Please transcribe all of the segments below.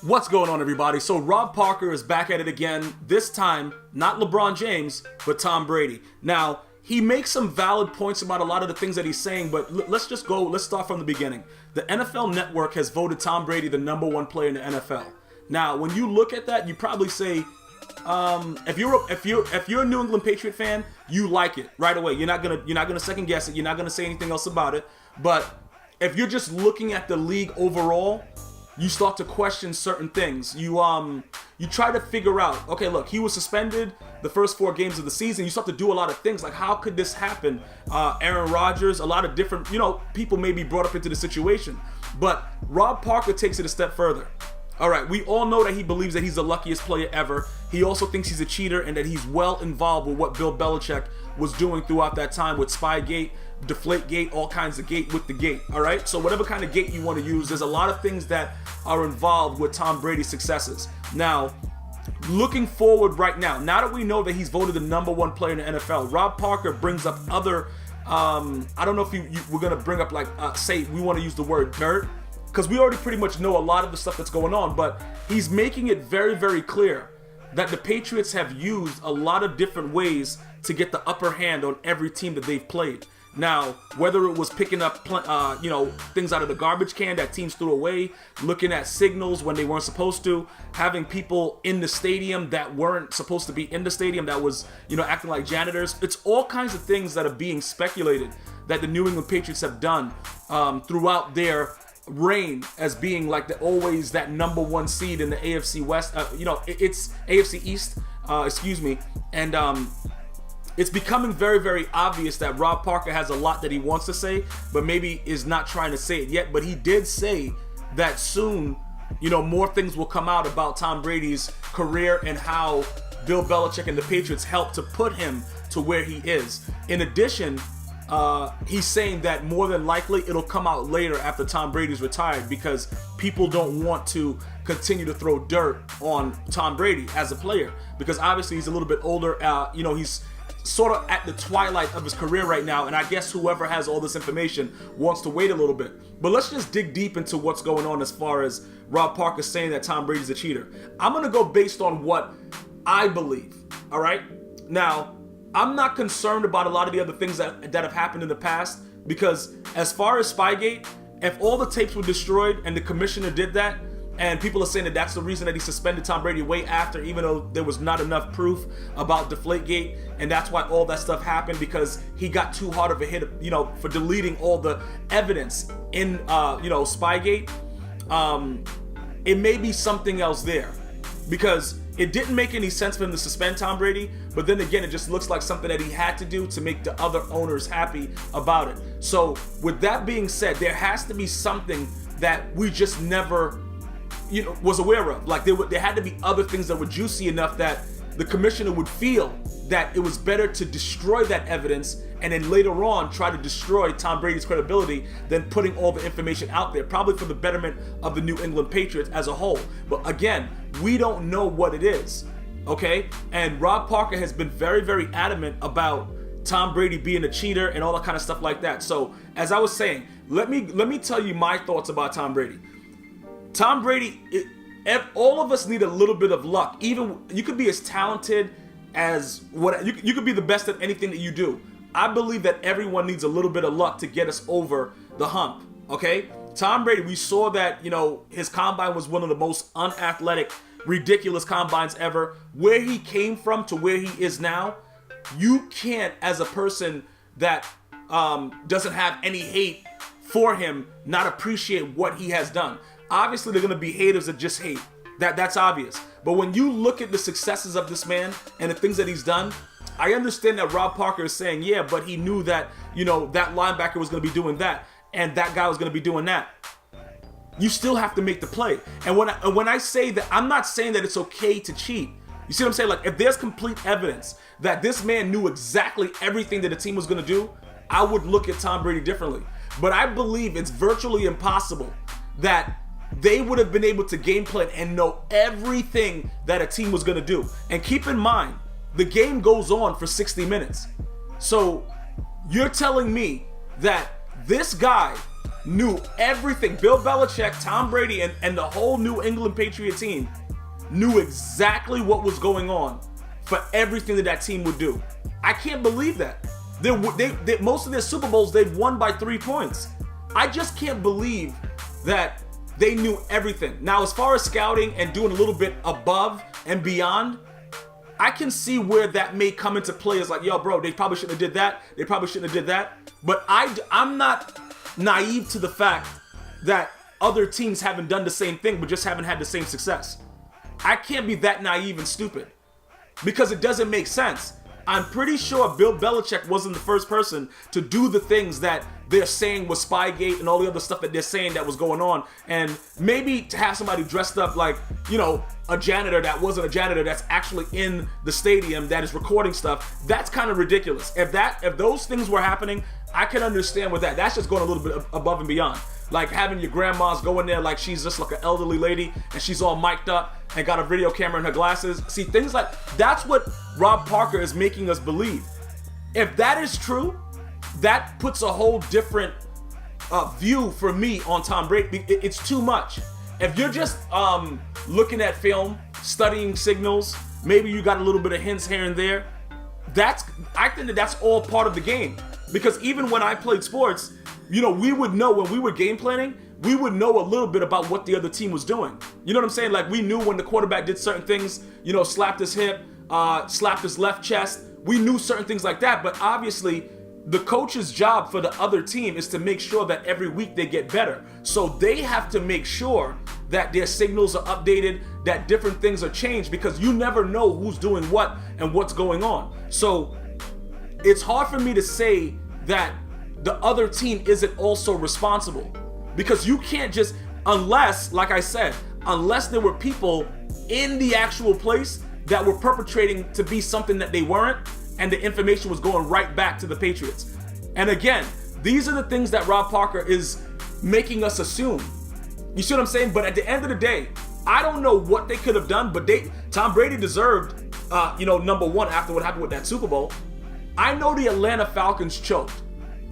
What's going on, everybody? So Rob Parker is back at it again, this time not LeBron James, but Tom Brady. Now, he makes some valid points about a lot of the things that he's saying, but let's start from the beginning. The NFL Network has voted Tom Brady the #1 player in the NFL. Now, when you look at that, you probably say, if you're a New England Patriot fan, you like it right away. You're not gonna second guess it. You're not gonna say anything else about it. But if you're just looking at the league overall, you start to question certain things. You try to figure out, okay, look, he was suspended the first 4 games of the season. You start to do a lot of things like, how could this happen? Aaron Rodgers, a lot of different, people may be brought up into the situation. But Rob Parker takes it a step further. All right, we all know that he believes that he's the luckiest player ever. He also thinks he's a cheater and that he's well involved with what Bill Belichick was doing throughout that time with spygate, deflategate, all kinds of gate with the gate. All right, so whatever kind of gate you want to use, there's a lot of things that are involved with Tom Brady's successes. Now, looking forward right now that we know that he's voted the #1 player in the NFL, Rob Parker brings up other, I don't know if we're going to bring up say we want to use the word dirt, because we already pretty much know a lot of the stuff that's going on, but he's making it very, very clear that the Patriots have used a lot of different ways to get the upper hand on every team that they've played. Now, whether it was picking up, things out of the garbage can that teams threw away, looking at signals when they weren't supposed to, having people in the stadium that weren't supposed to be in the stadium that was, acting like janitors. It's all kinds of things that are being speculated that the New England Patriots have done throughout their reign as being always that #1 seed in the AFC West. It's AFC East, and it's becoming very, very obvious that Rob Parker has a lot that he wants to say, but maybe is not trying to say it yet. But he did say that soon, more things will come out about Tom Brady's career and how Bill Belichick and the Patriots helped to put him to where he is. In addition, he's saying that more than likely it'll come out later after Tom Brady's retired, because people don't want to continue to throw dirt on Tom Brady as a player, because obviously he's a little bit older. He's sort of at the twilight of his career right now, and I guess whoever has all this information wants to wait a little bit. But let's just dig deep into what's going on as far as Rob Parker saying that Tom Brady's a cheater. I'm going to go based on what I believe, all right? Now, I'm not concerned about a lot of the other things that have happened in the past, because as far as Spygate, if all the tapes were destroyed and the commissioner did that, and people are saying that that's the reason that he suspended Tom Brady way after, even though there was not enough proof about Deflategate, and that's why all that stuff happened, because he got too hard of a hit, for deleting all the evidence in, Spygate. It may be something else there, because it didn't make any sense for him to suspend Tom Brady, but then again, it just looks like something that he had to do to make the other owners happy about it. So with that being said, there has to be something that we just never was aware of. There had to be other things that were juicy enough that the commissioner would feel that it was better to destroy that evidence and then later on try to destroy Tom Brady's credibility than putting all the information out there, probably for the betterment of the New England Patriots as a whole. But again, we don't know what it is, okay? And Rob Parker has been very, very adamant about Tom Brady being a cheater and all that kind of stuff like that. So as I was saying, let me tell you my thoughts about Tom Brady. Tom Brady, all of us need a little bit of luck. Even you could be as talented as you could be the best at anything that you do. I believe that everyone needs a little bit of luck to get us over the hump. Okay, Tom Brady, we saw that his combine was one of the most unathletic, ridiculous combines ever. Where he came from to where he is now, you can't, as a person that doesn't have any hate for him, not appreciate what he has done. Obviously, there are going to be haters that just hate. That's obvious. But when you look at the successes of this man and the things that he's done, I understand that Rob Parker is saying, yeah, but he knew that, that linebacker was going to be doing that and that guy was going to be doing that. You still have to make the play. And when I say that, I'm not saying that it's okay to cheat. You see what I'm saying? If there's complete evidence that this man knew exactly everything that the team was going to do, I would look at Tom Brady differently. But I believe it's virtually impossible that they would have been able to game plan and know everything that a team was going to do. And keep in mind, the game goes on for 60 minutes. So you're telling me that this guy knew everything. Bill Belichick, Tom Brady, and the whole New England Patriot team knew exactly what was going on for everything that team would do. I can't believe that. They most of their Super Bowls, they've won by 3 points. I just can't believe that they knew everything. Now, as far as scouting and doing a little bit above and beyond, I can see where that may come into play. As like, yo, bro, they probably shouldn't have did that. They probably shouldn't have did that. But I'm not naive to the fact that other teams haven't done the same thing, but just haven't had the same success. I can't be that naive and stupid because it doesn't make sense. I'm pretty sure Bill Belichick wasn't the first person to do the things that they're saying was spygate and all the other stuff that they're saying that was going on. And maybe to have somebody dressed up like, you know, a janitor that wasn't a janitor that's actually in the stadium that is recording stuff, that's kind of ridiculous. If those things were happening, I can understand with that. That's just going a little bit above and beyond. Like having your grandma's go in there like she's just like an elderly lady and she's all mic'd up and got a video camera in her glasses. See, things like that's what Rob Parker is making us believe. If that is true, that puts a whole different view for me on Tom Brady. It's too much. If you're just looking at film, studying signals, maybe you got a little bit of hints here and there. I think that's all part of the game. Because even when I played sports, you know, we would know when we were game planning, we would know a little bit about what the other team was doing. You know what I'm saying? Like we knew when the quarterback did certain things, you know, slapped his hip, slapped his left chest. We knew certain things like that. But obviously, the coach's job for the other team is to make sure that every week they get better. So they have to make sure that their signals are updated, that different things are changed, because you never know who's doing what and what's going on. So it's hard for me to say that the other team isn't also responsible, because you can't just, unless, like I said, unless there were people in the actual place that were perpetrating to be something that they weren't, and the information was going right back to the Patriots. And again, these are the things that Rob Parker is making us assume. You see what I'm saying? But at the end of the day, I don't know what they could have done, but Tom Brady deserved, number one after what happened with that Super Bowl. I know the Atlanta Falcons choked.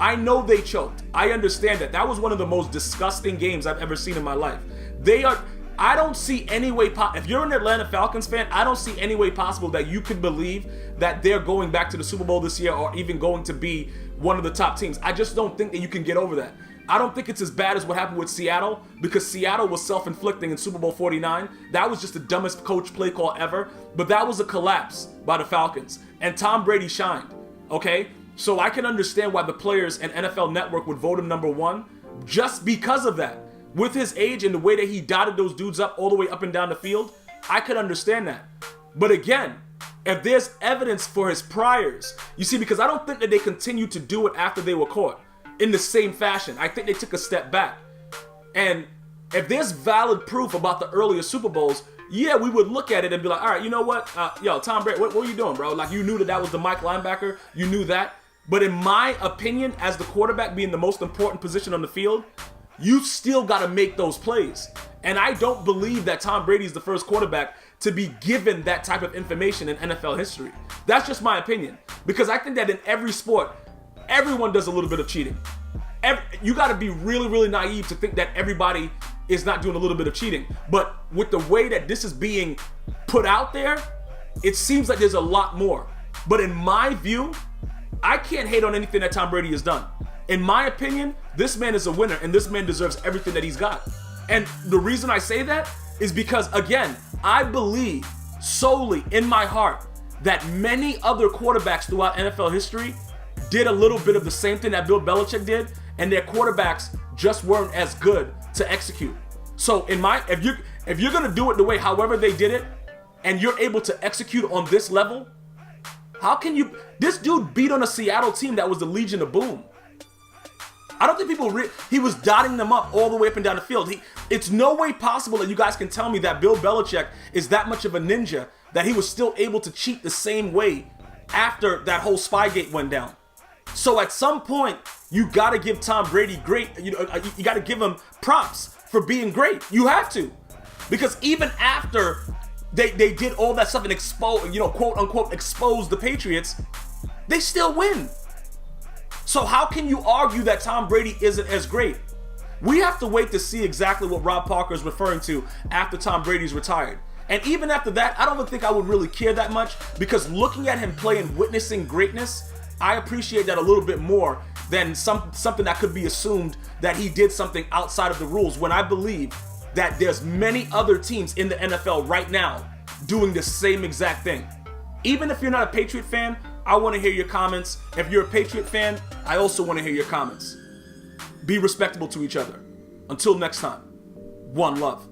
I know they choked. I understand that. That was one of the most disgusting games I've ever seen in my life. I don't see any way, if you're an Atlanta Falcons fan, I don't see any way possible that you could believe that they're going back to the Super Bowl this year or even going to be one of the top teams. I just don't think that you can get over that. I don't think it's as bad as what happened with Seattle, because Seattle was self-inflicting in Super Bowl 49. That was just the dumbest coach play call ever, but that was a collapse by the Falcons. And Tom Brady shined, okay? So I can understand why the players and NFL Network would vote him number one just because of that. With his age and the way that he dotted those dudes up all the way up and down the field, I could understand that. But again, if there's evidence for his priors, you see, because I don't think that they continued to do it after they were caught in the same fashion. I think they took a step back. And if there's valid proof about the earlier Super Bowls, yeah, we would look at it and be like, all right, you know what? Tom Brady, what are you doing, bro? Like, you knew that was the Mike linebacker. You knew that. But in my opinion, as the quarterback being the most important position on the field, you still got to make those plays. And I don't believe that Tom Brady is the first quarterback to be given that type of information in NFL history. That's just my opinion. Because I think that in every sport, everyone does a little bit of cheating. You got to be really, really naive to think that everybody is not doing a little bit of cheating. But with the way that this is being put out there, it seems like there's a lot more. But in my view, I can't hate on anything that Tom Brady has done. In my opinion, this man is a winner, and this man deserves everything that he's got. And the reason I say that is because, again, I believe solely in my heart that many other quarterbacks throughout NFL history did a little bit of the same thing that Bill Belichick did, and their quarterbacks just weren't as good to execute. So if you're gonna do it the way however they did it, and you're able to execute on this level, how can you? This dude beat on a Seattle team that was the Legion of Boom. I don't think he was dotting them up all the way up and down the field. It's no way possible that you guys can tell me that Bill Belichick is that much of a ninja that he was still able to cheat the same way after that whole Spygate went down. So at some point, you got to give Tom Brady you got to give him props for being great. You have to. Because even after they did all that stuff and quote unquote expose the Patriots, they still win. So how can you argue that Tom Brady isn't as great? We have to wait to see exactly what Rob Parker is referring to after Tom Brady's retired. And even after that, I don't think I would really care that much, because looking at him play and witnessing greatness, I appreciate that a little bit more than something that could be assumed that he did something outside of the rules, when I believe that there's many other teams in the NFL right now doing the same exact thing. Even if you're not a Patriot fan, I want to hear your comments. If you're a Patriot fan, I also want to hear your comments. Be respectable to each other. Until next time, one love.